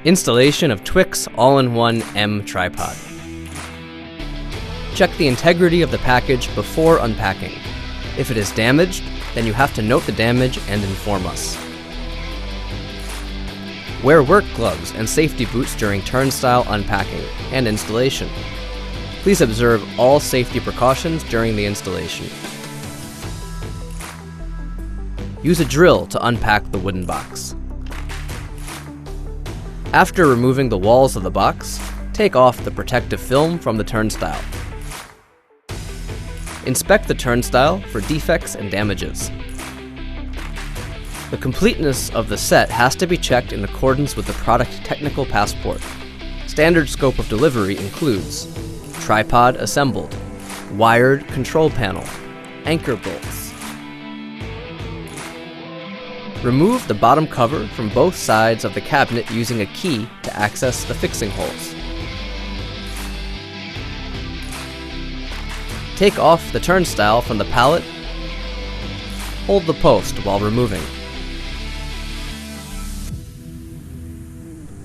Installation of Twix All-in-One M Tripod. Check the integrity of the package before unpacking. If it is damaged, then you have to note the damage and inform us. Wear work gloves and safety boots during turnstile unpacking and installation. Please observe all safety precautions during the installation. Use a drill to unpack the wooden box. After removing the walls of the box, take off the protective film from the turnstile. Inspect the turnstile for defects and damages. The completeness of the set has to be checked in accordance with the product technical passport. Standard scope of delivery includes tripod assembled, wired control panel, anchor bolts. Remove the bottom cover from both sides of the cabinet using a key to access the fixing holes. Take off the turnstile from the pallet. Hold the post while removing.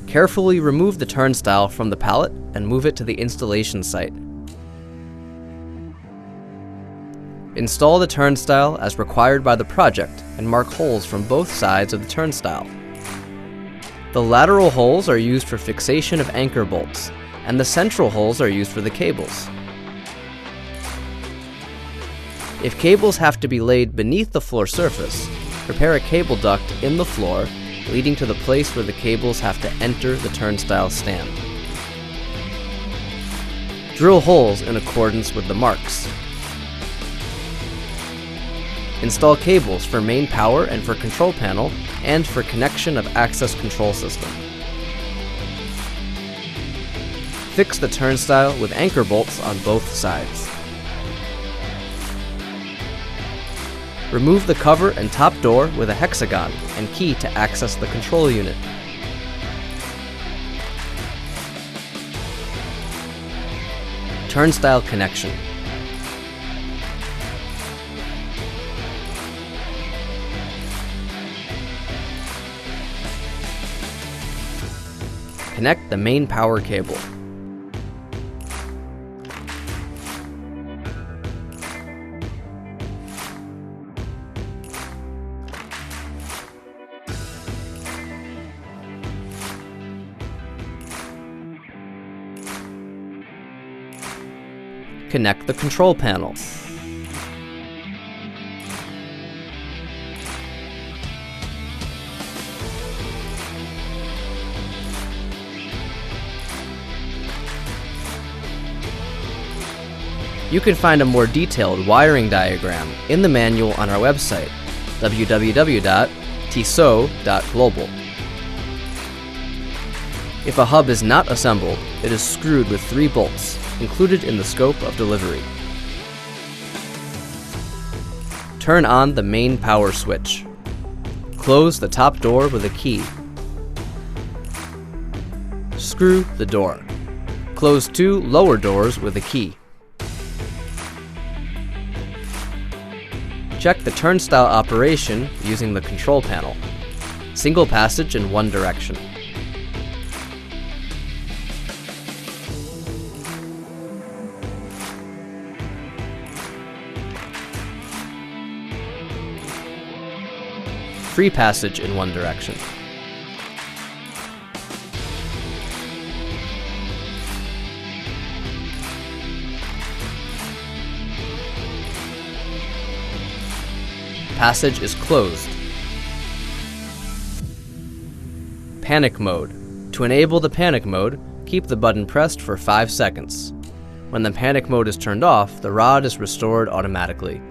Carefully remove the turnstile from the pallet and move it to the installation site. Install the turnstile as required by the project and mark holes from both sides of the turnstile. The lateral holes are used for fixation of anchor bolts, and the central holes are used for the cables. If cables have to be laid beneath the floor surface, prepare a cable duct in the floor, leading to the place where the cables have to enter the turnstile stand. Drill holes in accordance with the marks. Install cables for main power and for control panel, and for connection of access control system. Fix the turnstile with anchor bolts on both sides. Remove the cover and top door with a hexagon and key to access the control unit. Turnstile connection. Connect the main power cable. Connect the control panel. You can find a more detailed wiring diagram in the manual on our website, www.tso.global. If a hub is not assembled, it is screwed with 3 bolts, included in the scope of delivery. Turn on the main power switch. Close the top door with a key. Screw the door. Close 2 lower doors with a key. Check the turnstile operation using the control panel. Single passage in one direction. Free passage in one direction. Passage is closed. Panic mode. To enable the panic mode, keep the button pressed for 5 seconds. When the panic mode is turned off, the rod is restored automatically.